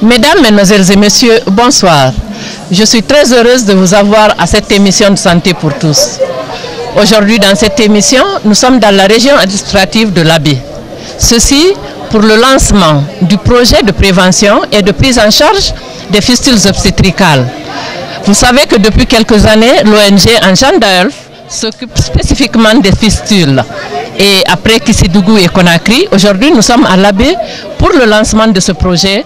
Mesdames, Mesdemoiselles et Messieurs, bonsoir. Je suis très heureuse de vous avoir à cette émission de Santé pour tous. Aujourd'hui, dans cette émission, nous sommes dans la région administrative de l'Abbé. Ceci pour le lancement du projet de prévention et de prise en charge des fistules obstétricales. Vous savez que depuis quelques années, l'ONG Anjandaelf s'occupe spécifiquement des fistules. Et après Kissidougou et Conakry, aujourd'hui nous sommes à l'Abbé pour le lancement de ce projet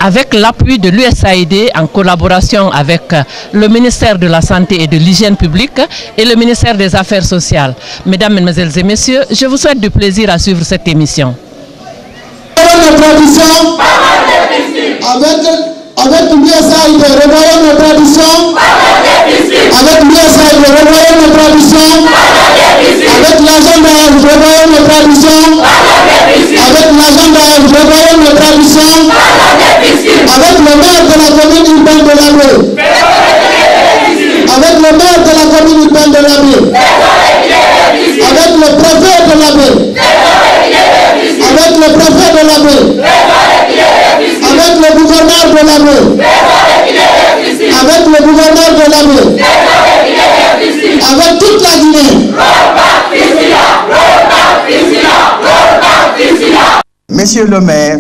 avec l'appui de l'USAID en collaboration avec le ministère de la Santé et de l'Hygiène publique et le ministère des Affaires sociales. Mesdames, Mesdemoiselles et Messieurs, je vous souhaite du plaisir à suivre cette émission. Avec l'USAID, revoyons nos traditions. Avec l'USAID, revoyons nos traditions. Avec l'agenda, revoyons nos traditions. Avec l'agenda, revoyons nos traditions. Avec le maire de la commune urbaine de l'Abbé. Avec le maire de la commune urbaine de l'Abbé. Avec le préfet de l'Abbé. Avec le préfet de l'Abbé. Avec le gouverneur de l'Abbé. Avec le gouverneur de l'Abbé. Avec toute la Guinée. Monsieur le maire,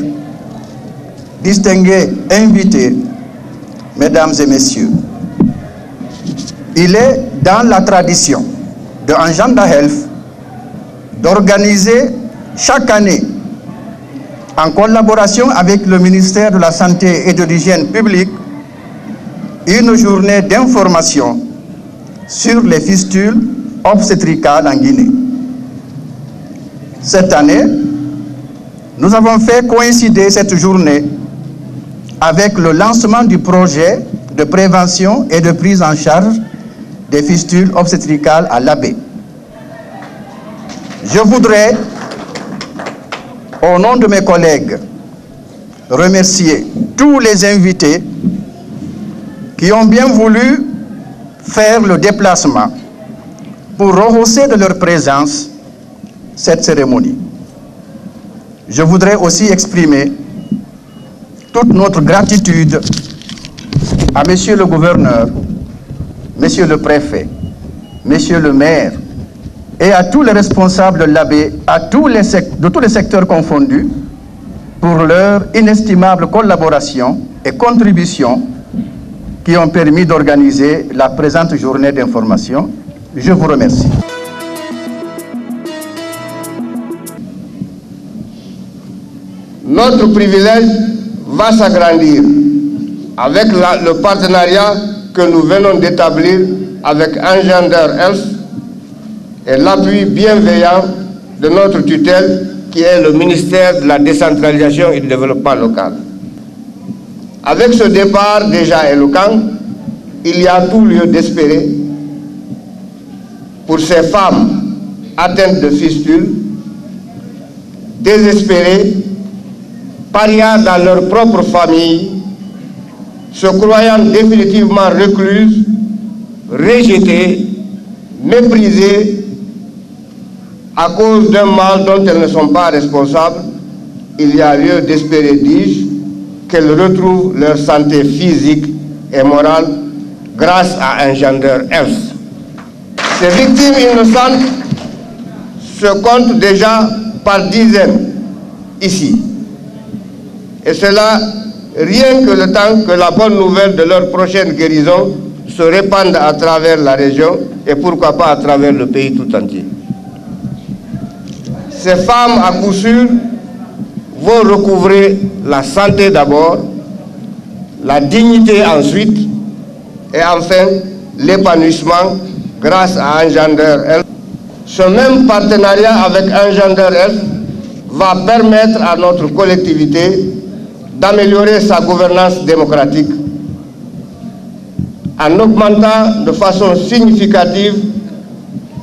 distingués invités, mesdames et messieurs, il est dans la tradition de Anjandaelf d'organiser chaque année, en collaboration avec le ministère de la Santé et de l'Hygiène publique, une journée d'information sur les fistules obstétricales en Guinée. Cette année, nous avons fait coïncider cette journée avec le lancement du projet de prévention et de prise en charge des fistules obstétricales à l'Abbé. Je voudrais, au nom de mes collègues, remercier tous les invités qui ont bien voulu faire le déplacement pour rehausser de leur présence cette cérémonie. Je voudrais aussi exprimer toute notre gratitude à Monsieur le gouverneur, Monsieur le préfet, Monsieur le maire et à tous les responsables de l'Abbé, de tous les secteurs confondus, pour leur inestimable collaboration et contribution qui ont permis d'organiser la présente journée d'information. Je vous remercie. Notre privilège va s'agrandir avec le partenariat que nous venons d'établir avec Anjandaelf et l'appui bienveillant de notre tutelle qui est le ministère de la décentralisation et du développement local. Avec ce départ déjà éloquent, il y a tout lieu d'espérer pour ces femmes atteintes de fistules, désespérées, parias dans leur propre famille, se croyant définitivement recluses, rejetées, méprisées à cause d'un mal dont elles ne sont pas responsables. Il y a lieu d'espérer, dis-je, qu'elles retrouvent leur santé physique et morale grâce à Anjandaelf. Ces victimes innocentes se comptent déjà par dizaines ici. Et cela, rien que le temps que la bonne nouvelle de leur prochaine guérison se répande à travers la région et pourquoi pas à travers le pays tout entier. Ces femmes, à coup sûr, vont recouvrer la santé d'abord, la dignité ensuite, et enfin l'épanouissement grâce à Anjandaelf. Ce même partenariat avec Anjandaelf va permettre à notre collectivité d'améliorer sa gouvernance démocratique en augmentant de façon significative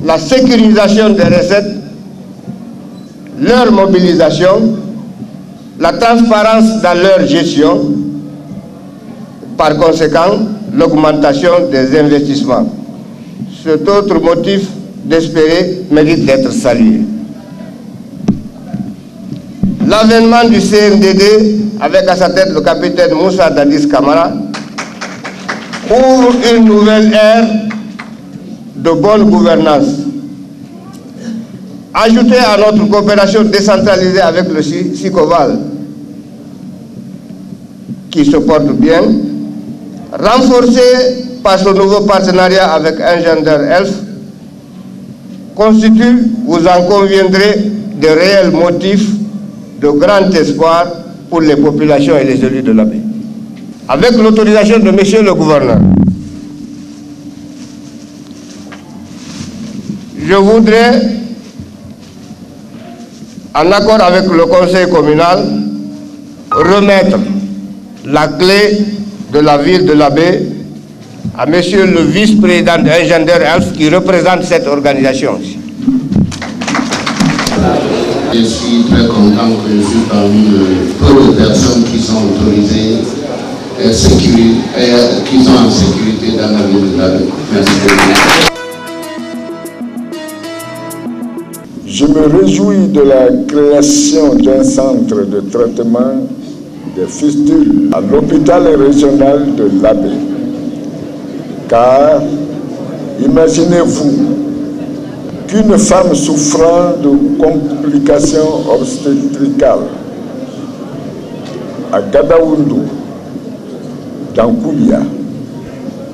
la sécurisation des recettes, leur mobilisation, la transparence dans leur gestion, par conséquent, l'augmentation des investissements. Cet autre motif d'espérer mérite d'être salué. l'avènement du CNDD, avec à sa tête le capitaine Moussa Dadis Camara, ouvre une nouvelle ère de bonne gouvernance. Ajouté à notre coopération décentralisée avec le SICOVAL, qui se porte bien, renforcé par ce nouveau partenariat avec Engender Elf, constitue, vous en conviendrez, de réels motifs de grand espoir pour les populations et les élus de la baie. Avec l'autorisation de Monsieur le Gouverneur, je voudrais, en accord avec le Conseil communal, remettre la clé de la ville de la baie à Monsieur le vice-président de Engender Elf qui représente cette organisation. Je suis très content que je suis parmi peu de personnes qui sont autorisées qui sont en sécurité dans la ville de la baie. Merci beaucoup. Je me réjouis de la création d'un centre de traitement des fistules à l'hôpital régional de la baie. Car, imaginez-vous qu'une femme souffrant de complications obstétricales à Gadaoundou, dans Koulia,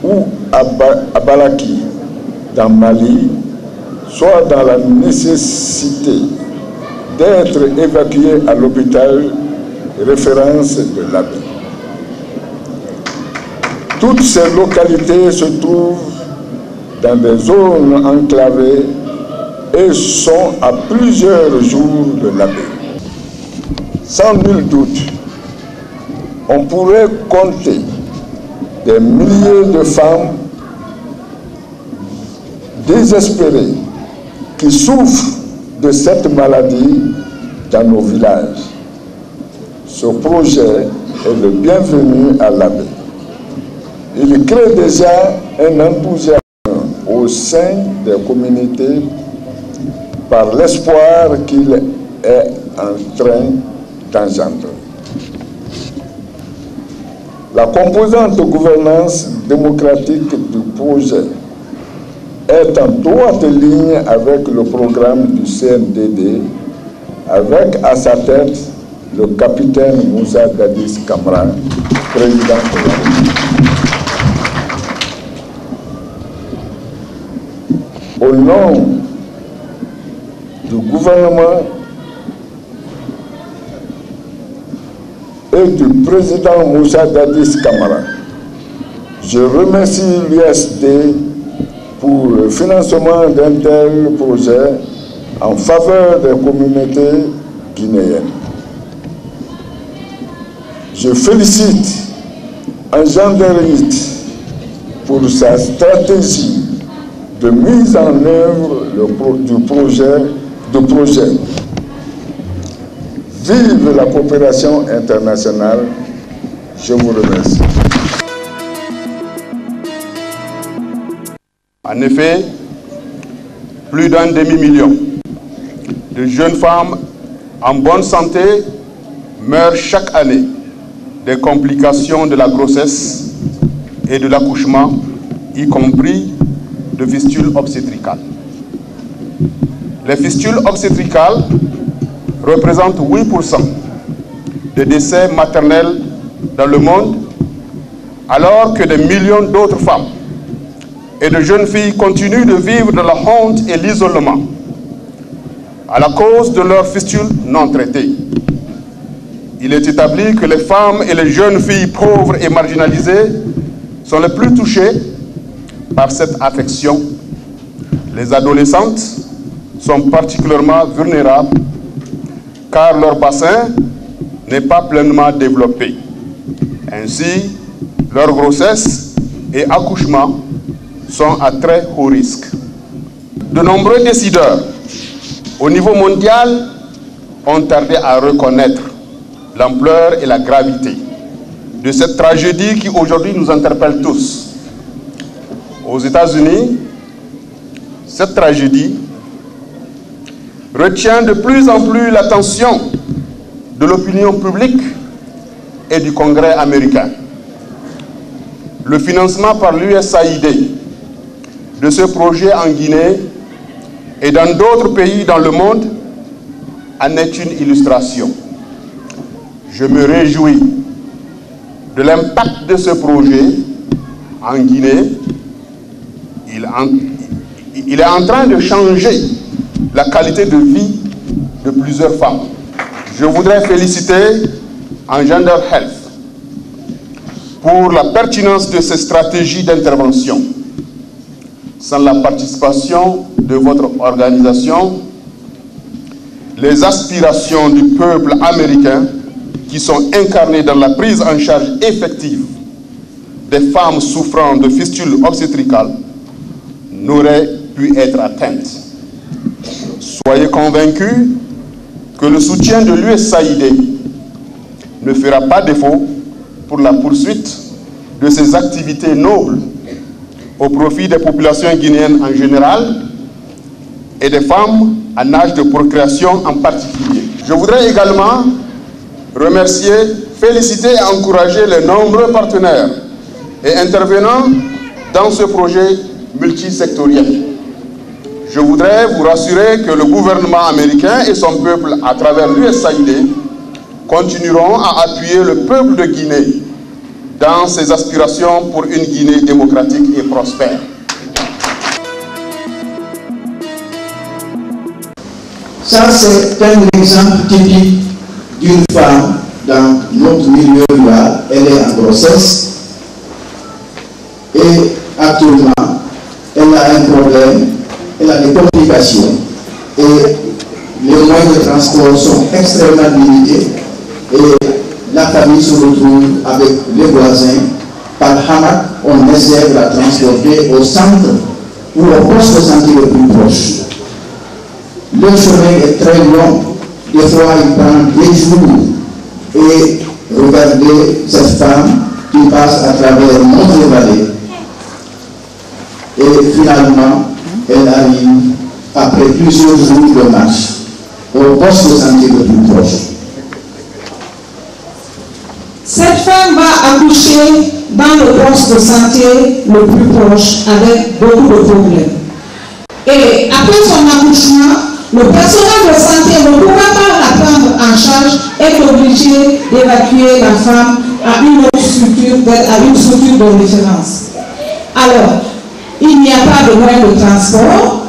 ou à Balaki, dans Mali, soit dans la nécessité d'être évacuée à l'hôpital référence de la baie. Toutes ces localités se trouvent dans des zones enclavées et sont à plusieurs jours de la baie. Sans nul doute, on pourrait compter des milliers de femmes désespérées qui souffrent de cette maladie dans nos villages. Ce projet est le bienvenu à la baie. Il crée déjà un enthousiasme au sein des communautés par l'espoir qu'il est en train d'engendrer. La composante de gouvernance démocratique du projet est en droite ligne avec le programme du CNDD, avec à sa tête le capitaine Moussa Dadis Camara, président de la République. Au nom du gouvernement et du président Moussa Dadis Camara, je remercie l'USD pour le financement d'un tel projet en faveur des communautés guinéennes. Je félicite Engenderite pour sa stratégie de mise en œuvre du projet. Vive la coopération internationale. Je vous remercie. En effet, plus d'un demi-million de jeunes femmes en bonne santé meurent chaque année des complications de la grossesse et de l'accouchement, y compris de fistules obstétricales. Les fistules obstétricales représentent 8% des décès maternels dans le monde, alors que des millions d'autres femmes et de jeunes filles continuent de vivre dans la honte et l'isolement à la cause de leurs fistules non traitées. Il est établi que les femmes et les jeunes filles pauvres et marginalisées sont les plus touchées par cette affection. Les adolescentes sont particulièrement vulnérables car leur bassin n'est pas pleinement développé. Ainsi, leur grossesse et accouchement sont à très haut risque. De nombreux décideurs au niveau mondial ont tardé à reconnaître l'ampleur et la gravité de cette tragédie qui aujourd'hui nous interpelle tous. Aux États-Unis, cette tragédie retient de plus en plus l'attention de l'opinion publique et du Congrès américain. Le financement par l'USAID de ce projet en Guinée et dans d'autres pays dans le monde en est une illustration. Je me réjouis de l'impact de ce projet en Guinée. Il est en train de changer la qualité de vie de plusieurs femmes. Je voudrais féliciter Engender Health pour la pertinence de ces stratégies d'intervention. Sans la participation de votre organisation, les aspirations du peuple américain qui sont incarnées dans la prise en charge effective des femmes souffrant de fistules obstétricales n'auraient pu être atteintes. Soyez convaincus que le soutien de l'USAID ne fera pas défaut pour la poursuite de ces activités nobles au profit des populations guinéennes en général et des femmes en âge de procréation en particulier. Je voudrais également remercier, féliciter et encourager les nombreux partenaires et intervenants dans ce projet multisectoriel. Je voudrais vous rassurer que le gouvernement américain et son peuple, à travers l'USAID, continueront à appuyer le peuple de Guinée dans ses aspirations pour une Guinée démocratique et prospère. Ça, c'est un exemple typique d'une femme dans notre milieu rural. Elle est en grossesse et actuellement, elle a un problème, elle a des complications et les moyens de transport sont extrêmement limités et la famille se retrouve avec les voisins. Par hamac, on essaie de la transporter au centre ou au poste de santé le plus proche. Le chemin est très long, des fois il prend des jours. Et regardez cette femme qui passe à travers notre vallée. Et finalement, elle arrive, après plusieurs jours de marche, au poste de santé le plus proche. Cette femme va accoucher dans le poste de santé le plus proche avec beaucoup de problèmes. Et après son accouchement, le personnel de santé ne pourra pas la prendre en charge, est obligé d'évacuer la femme à une autre structure, à une structure de référence. Alors, il n'y a pas de moyen de transport.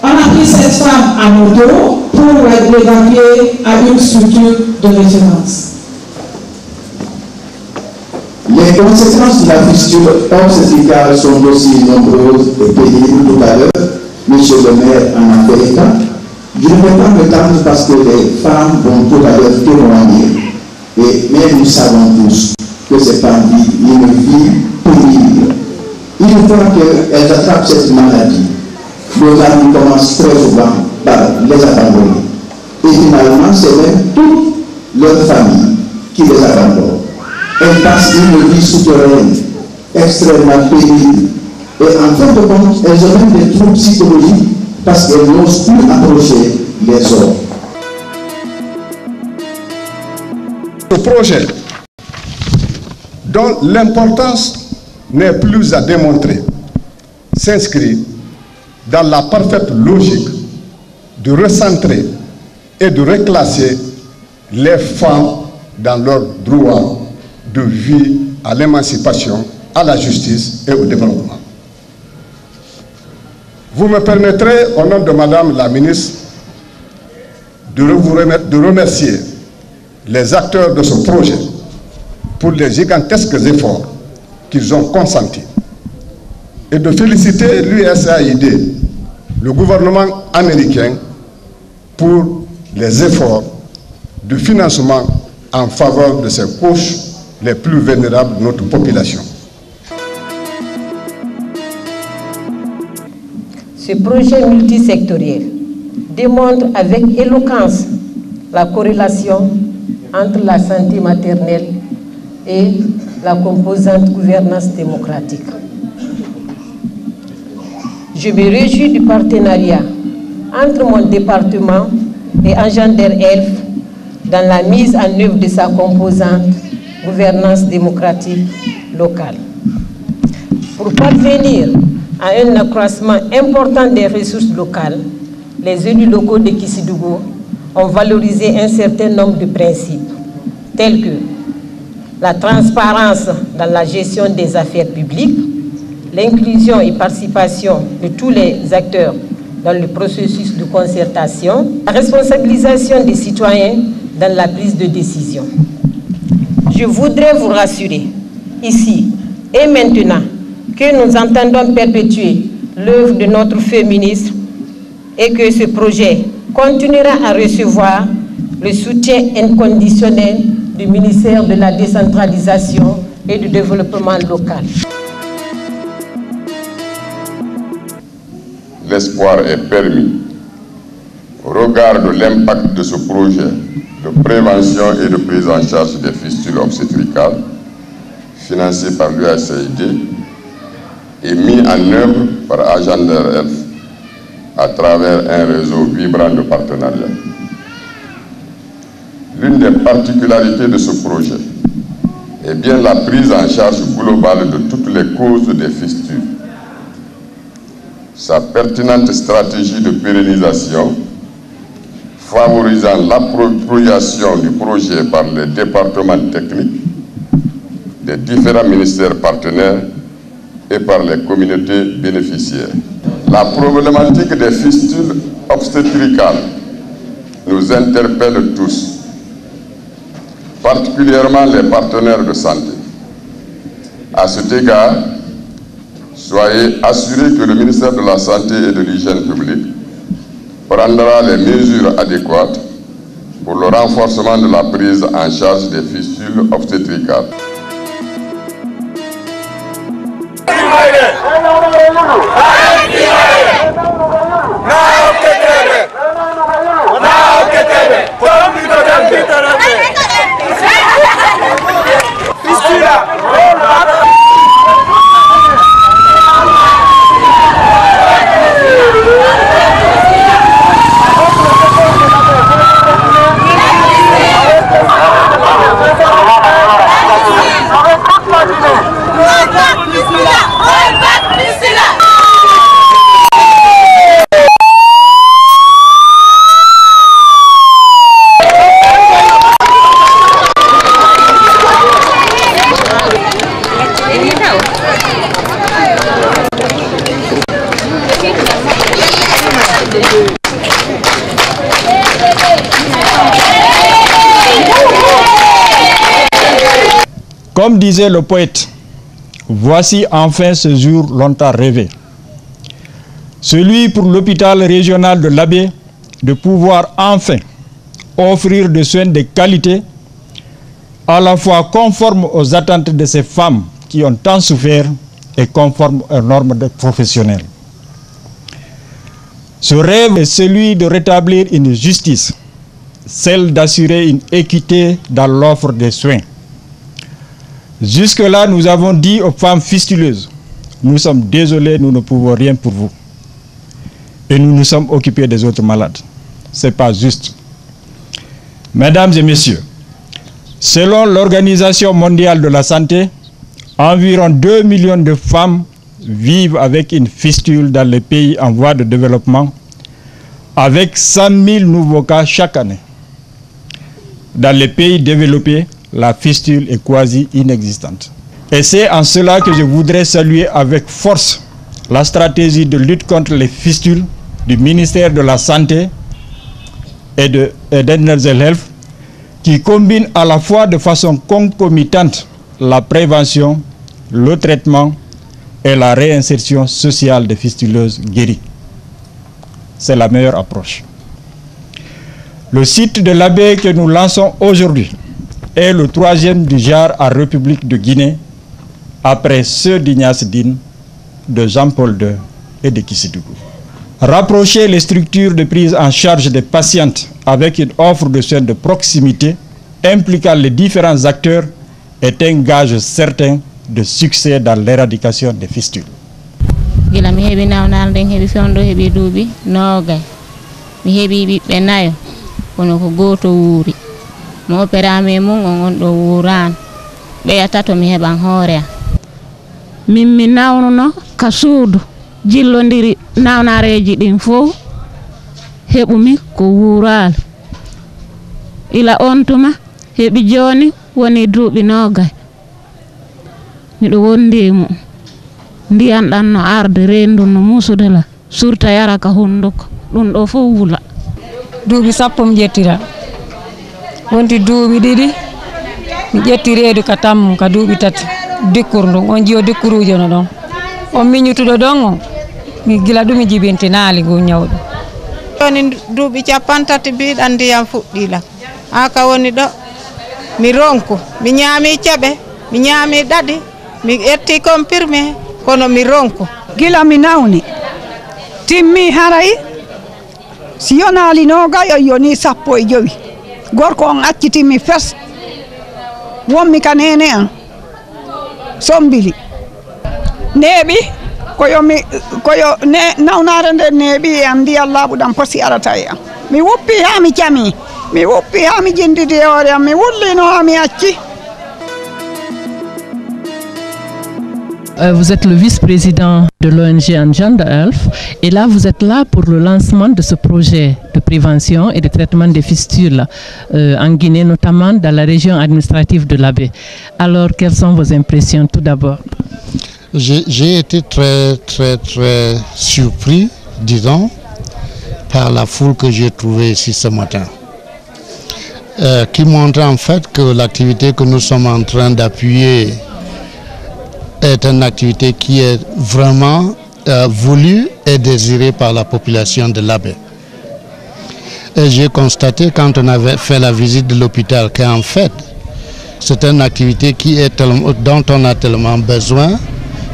On a pris cette femme à moto pour l'évacuer à une structure de référence. Les conséquences de la fistule obstétricale sont aussi nombreuses et pénibles. Tout à l'heure, M. le maire en a fait état. Je ne vais pas m'étendre parce que les femmes vont tout à l'heure témoigner. Mais nous savons tous que ces femmes vivent une vie pénible. Une fois qu'elles attrapent cette maladie, nos amis commencent très souvent par les abandonner. Et finalement, c'est même toute leur famille qui les abandonne. Elles passent une vie souterraine, extrêmement pénible. Et en fin de compte, elles ont même des troubles psychologiques parce qu'elles n'osent plus approcher les hommes. Ce projet, dont l'importance n'est plus à démontrer, s'inscrit dans la parfaite logique de recentrer et de reclasser les femmes dans leur droit de vie à l'émancipation, à la justice et au développement. Vous me permettrez, au nom de Madame la ministre, de remercier les acteurs de ce projet pour les gigantesques efforts qu'ils ont consentis et de féliciter l'USAID, le gouvernement américain, pour les efforts de financement en faveur de ces couches les plus vulnérables de notre population. Ce projet multisectoriel démontre avec éloquence la corrélation entre la santé maternelle et la composante gouvernance démocratique. Je me réjouis du partenariat entre mon département et Engender Health dans la mise en œuvre de sa composante gouvernance démocratique locale. Pour parvenir à un accroissement important des ressources locales, les élus locaux de Kissidougou ont valorisé un certain nombre de principes, tels que la transparence dans la gestion des affaires publiques, l'inclusion et participation de tous les acteurs dans le processus de concertation, la responsabilisation des citoyens dans la prise de décision. Je voudrais vous rassurer, ici et maintenant, que nous entendons perpétuer l'œuvre de notre feu ministre et que ce projet continuera à recevoir le soutien inconditionnel du ministère de la décentralisation et du développement local. L'espoir est permis au regard de l'impact de ce projet de prévention et de prise en charge des fistules obstétricales financé par l'USAID et mis en œuvre par Agenda Health à travers un réseau vibrant de partenariats. L'une des particularités de ce projet est bien la prise en charge globale de toutes les causes des fistules. Sa pertinente stratégie de pérennisation, favorisant l'appropriation du projet par les départements techniques des différents ministères partenaires et par les communautés bénéficiaires. La problématique des fistules obstétricales nous interpelle tous, particulièrement les partenaires de santé. À cet égard, soyez assurés que le ministère de la Santé et de l'Hygiène publique prendra les mesures adéquates pour le renforcement de la prise en charge des fistules obstétricales. Comme disait le poète, voici enfin ce jour longtemps rêvé. Celui pour l'hôpital régional de l'Abbé de pouvoir enfin offrir des soins de qualité à la fois conformes aux attentes de ces femmes qui ont tant souffert et conformes aux normes professionnelles. Ce rêve est celui de rétablir une justice, celle d'assurer une équité dans l'offre des soins. Jusque-là, nous avons dit aux femmes fistuleuses, nous sommes désolés, nous ne pouvons rien pour vous. Et nous nous sommes occupés des autres malades. Ce n'est pas juste. Mesdames et messieurs, selon l'Organisation mondiale de la santé, environ 2 millions de femmes vivent avec une fistule dans les pays en voie de développement, avec 100 000 nouveaux cas chaque année. Dans les pays développés, la fistule est quasi inexistante. Et c'est en cela que je voudrais saluer avec force la stratégie de lutte contre les fistules du ministère de la Santé et d'Enerzel Health, qui combine à la fois de façon concomitante la prévention, le traitement et la réinsertion sociale des fistuleuses guéries. C'est la meilleure approche. Le site de l'Abbé que nous lançons aujourd'hui est le 3e du genre en République de Guinée, après ceux d'Ignace Dine, de Jean-Paul II et de Kissidougou. Rapprocher les structures de prise en charge des patientes avec une offre de soins de proximité impliquant les différents acteurs est un gage certain de succès dans l'éradication des fistules. Gila mi hebi nawnal den hebi fondo hebi duubi nogay mi hebi bibbe nayo kono ko goto wuuri mo operami mum on ɗo wuran ɓeyata to mi heɓan hoore min mi nawnuno ka suudu jillodiri nawnareji ɗin fof heɓumi ko wural ila on tuma heɓi joni woni duuɓi 20 miɗo wondi mum ndiyan ɗan no arde rendu no musudela surta yara ka hunduko ɗum ɗo fof wula duuɓi 10 mi ƴettira wonti duuɓi 2 mi ƴetti reedu ka tammum ka duuɓi 3 dikkur ndun on jiyo dikkurujo no ɗon on miñutuɗo ɗon o mi gila ɗum mi jibintinaali ngu ñawɗo woni duuɓi 30 mbiɗan ndiyam fuɗɗilam ha ka woni ɗo mi ronku mi ñaami ceɓe mi ñaami ɗaɗi mi etti comprimé kono mi ronku gila mi nawni timmi haray si yonaali 20 o yoni 15 gorko on accitimi fes wonmi ka nene an sombili neeɓi koyo nawnare nde neeɓi e an ndiyam laaɓuɗam posi arata e an mi woppi ha mi cami mi woppi ha mi jindidi e hoore am mi wullino ha mi acci. Vous êtes le vice-président de l'ONG Agenda Health et là vous êtes là pour le lancement de ce projet de prévention et de traitement des fistules en Guinée, notamment dans la région administrative de l'Abbé. Alors quelles sont vos impressions tout d'abord? J'ai été très surpris, disons, par la foule que j'ai trouvée ici ce matin, qui montre en fait que l'activité que nous sommes en train d'appuyer est une activité qui est vraiment voulue et désirée par la population de l'Abbé. Et j'ai constaté quand on avait fait la visite de l'hôpital qu'en fait, c'est une activité dont on a tellement besoin,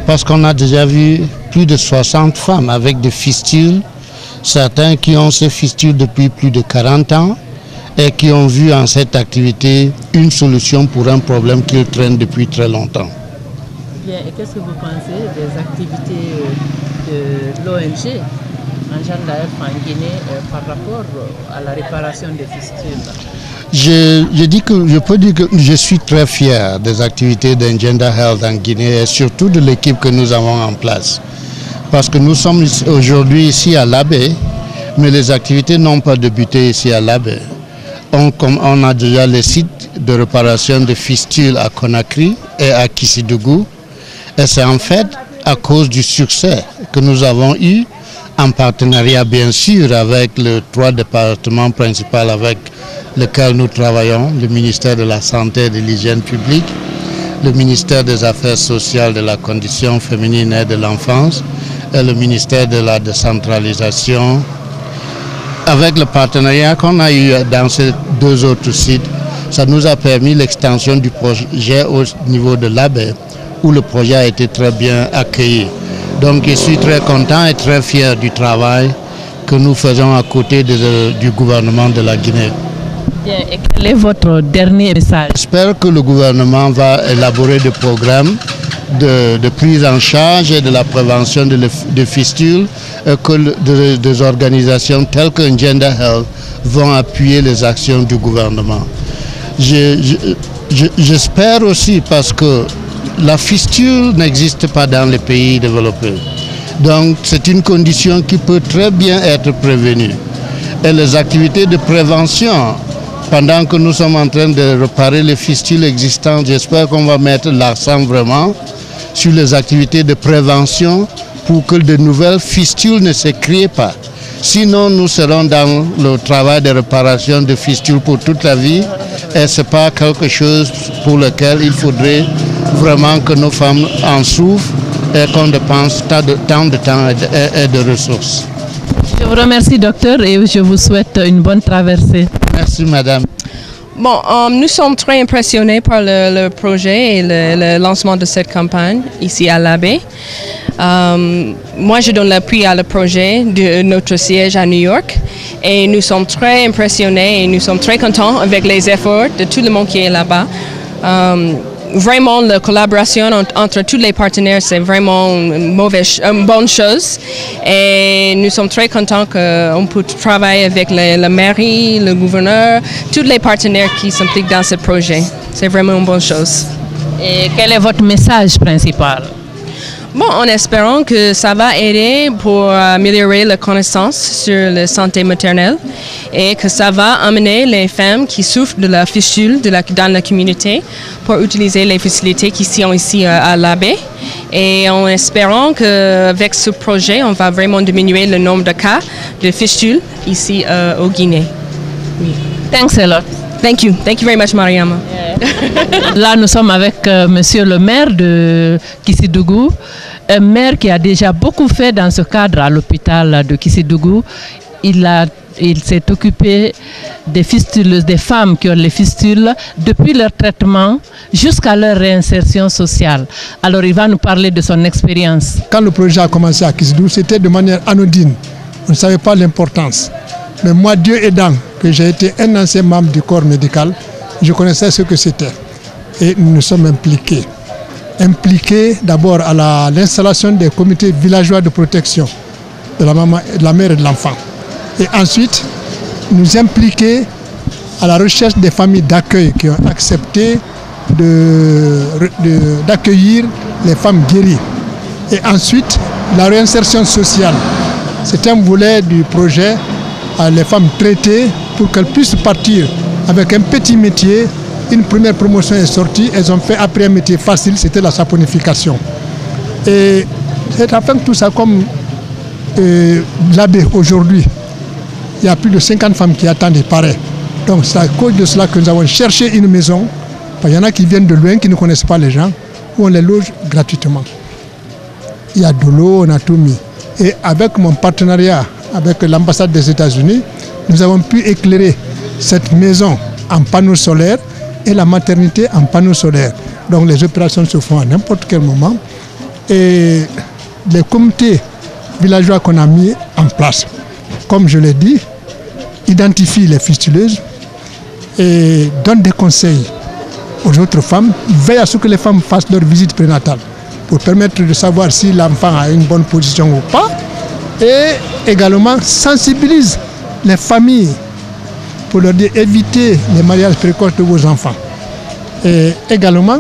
parce qu'on a déjà vu plus de 60 femmes avec des fistules, certains qui ont ces fistules depuis plus de 40 ans et qui ont vu en cette activité une solution pour un problème qu'ils traînent depuis très longtemps. Bien, et qu'est-ce que vous pensez des activités de l'ONG Agenda Health en Guinée par rapport à la réparation des fistules? Je peux dire que je suis très fier des activités d'Agenda Health en Guinée et surtout de l'équipe que nous avons en place. Parce que nous sommes aujourd'hui ici à l'Abbé, mais les activités n'ont pas débuté ici à l'Abbé. On a déjà les sites de réparation de fistules à Conakry et à Kissidougou. Et c'est en fait à cause du succès que nous avons eu en partenariat bien sûr avec les 3 départements principaux avec lesquels nous travaillons, le ministère de la Santé et de l'Hygiène publique, le ministère des Affaires sociales, de la condition féminine et de l'enfance et le ministère de la décentralisation. Avec le partenariat qu'on a eu dans ces 2 autres sites, ça nous a permis l'extension du projet au niveau de l'Abbé, où le projet a été très bien accueilli. Donc je suis très content et très fier du travail que nous faisons à côté du gouvernement de la Guinée. Bien, et quel est votre dernier message? J'espère que le gouvernement va élaborer des programmes de prise en charge et de la prévention de fistules et que des organisations telles que Agenda Health vont appuyer les actions du gouvernement. J'espère aussi parce que la fistule n'existe pas dans les pays développés. Donc c'est une condition qui peut très bien être prévenue. Et les activités de prévention, pendant que nous sommes en train de réparer les fistules existantes, j'espère qu'on va mettre l'accent vraiment sur les activités de prévention pour que de nouvelles fistules ne se créent pas. Sinon, nous serons dans le travail de réparation de fistules pour toute la vie et ce n'est pas quelque chose pour lequel il faudrait vraiment que nos femmes en souffrent et qu'on dépense tant de temps et de ressources. Je vous remercie, docteur, et je vous souhaite une bonne traversée. Merci, madame. Bon, nous sommes très impressionnés par le projet et le lancement de cette campagne ici à l'Abbé. Moi, je donne l'appui à le projet de notre siège à New York et nous sommes très impressionnés et nous sommes très contents avec les efforts de tout le monde qui est là-bas. vraiment la collaboration entre tous les partenaires, c'est vraiment une bonne chose. Et nous sommes très contents qu'on peut travailler avec la mairie, le gouverneur, tous les partenaires qui s'impliquent dans ce projet. C'est vraiment une bonne chose. Et quel est votre message principal? Bon, en espérant que ça va aider pour améliorer la connaissance sur la santé maternelle et que ça va amener les femmes qui souffrent de la fistule dans la communauté pour utiliser les facilités qui sont ici à l'Abbé. Et en espérant qu'avec ce projet, on va vraiment diminuer le nombre de cas de fistule ici au Guinée. Oui. Thanks a lot. Thank you. Thank you very much, Mariama. Là, nous sommes avec monsieur le maire de Kissidougou, un maire qui a déjà beaucoup fait dans ce cadre à l'hôpital de Kissidougou. Il s'est occupé des fistuleuses, des femmes qui ont les fistules depuis leur traitement jusqu'à leur réinsertion sociale. Alors, il va nous parler de son expérience. Quand le projet a commencé à Kissidougou, c'était de manière anodine. On ne savait pas l'importance. Mais moi, Dieu aidant, que j'ai été un ancien membre du corps médical, je connaissais ce que c'était. Et nous nous sommes impliqués. Impliqués d'abord à l'installation des comités villageois de protection de la mère et de l'enfant. Et ensuite, nous impliquer à la recherche des familles d'accueil qui ont accepté d'accueillir les femmes guéries. Et ensuite, la réinsertion sociale. C'est un volet du projet. Les femmes traitées pour qu'elles puissent partir avec un petit métier. Une première promotion est sortie, elles ont fait après un métier facile, c'était la saponification. Et c'est à faire tout ça comme l'Abbé aujourd'hui. Il y a plus de 50 femmes qui attendent et pareil. Donc c'est à cause de cela que nous avons cherché une maison. Il y en a qui viennent de loin, qui ne connaissent pas les gens, où on les loge gratuitement. Il y a de l'eau, on a tout mis. Et avec mon partenariat avec l'ambassade des États-Unis, nous avons pu éclairer cette maison en panneaux solaires et la maternité en panneaux solaires. Donc les opérations se font à n'importe quel moment. Et les comités villageois qu'on a mis en place, comme je l'ai dit, identifient les fistuleuses et donnent des conseils aux autres femmes, veillent à ce que les femmes fassent leur visite prénatale pour permettre de savoir si l'enfant a une bonne position ou pas. Et également sensibilise les familles pour leur dire évitez les mariages précoces de vos enfants. Et également,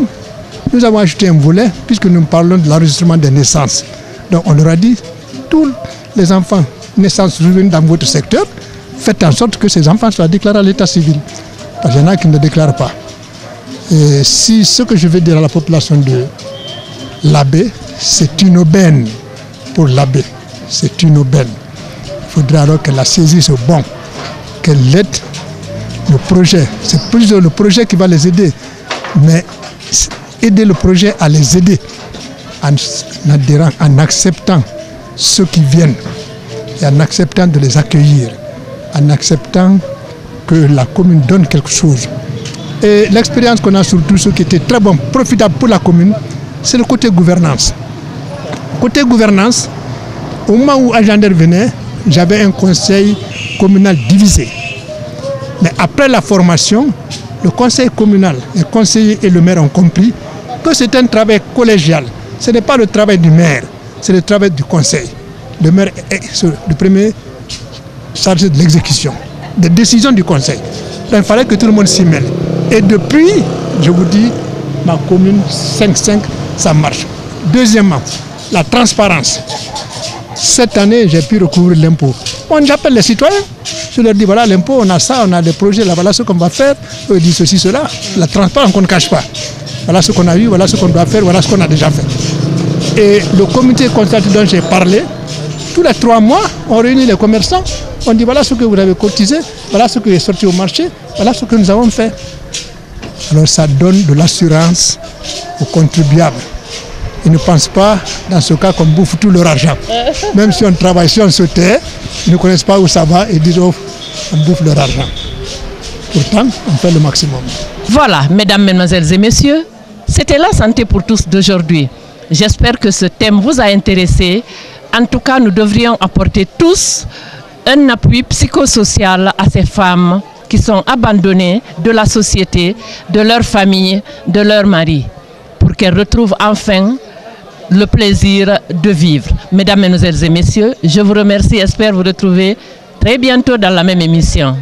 nous avons ajouté un volet puisque nous parlons de l'enregistrement des naissances. Donc on leur a dit, tous les enfants naissances revenus dans votre secteur, faites en sorte que ces enfants soient déclarés à l'état civil. Parce qu'il y en a qui ne déclarent pas. Et si ce que je vais dire à la population de l'Abbé, c'est une aubaine pour l'Abbé. C'est une aubaine. Il faudrait alors qu'elle la saisisse au bon, qu'elle aide le projet. C'est plus le projet qui va les aider, mais aider le projet à les aider en adhérant, en acceptant ceux qui viennent et en acceptant de les accueillir, en acceptant que la commune donne quelque chose. Et l'expérience qu'on a surtout, ce qui était très bon, profitable pour la commune, c'est le côté gouvernance. Côté gouvernance, au moment où Agender venait, j'avais un conseil communal divisé. Mais après la formation, le conseil communal, les conseillers et le maire ont compris que c'est un travail collégial. Ce n'est pas le travail du maire, c'est le travail du conseil. Le maire est le premier chargé de l'exécution, des décisions du conseil. Donc il fallait que tout le monde s'y mêle. Et depuis, je vous dis, ma commune 5-5, ça marche. Deuxièmement, la transparence. Cette année, j'ai pu recouvrir l'impôt. J'appelle les citoyens, je leur dis, voilà l'impôt, on a ça, on a des projets, là, voilà ce qu'on va faire. Eux disent ceci, cela. La transparence qu'on ne cache pas. Voilà ce qu'on a eu, voilà ce qu'on doit faire, voilà ce qu'on a déjà fait. Et le comité consultatif dont j'ai parlé, tous les 3 mois, on réunit les commerçants, on dit voilà ce que vous avez cotisé, voilà ce qui est sorti au marché, voilà ce que nous avons fait. Alors ça donne de l'assurance aux contribuables. Ils ne pensent pas, dans ce cas, qu'on bouffe tout leur argent. Même si on travaille, si on se tait, ils ne connaissent pas où ça va et disent oh, on bouffe leur argent. Pourtant, on fait le maximum. Voilà, mesdames, mesdemoiselles et messieurs, c'était la santé pour tous d'aujourd'hui. J'espère que ce thème vous a intéressé. En tout cas, nous devrions apporter tous un appui psychosocial à ces femmes qui sont abandonnées de la société, de leur famille, de leur mari. pour qu'elles retrouvent enfin le plaisir de vivre. Mesdames, Mesdemoiselles et Messieurs, je vous remercie et espère vous retrouver très bientôt dans la même émission.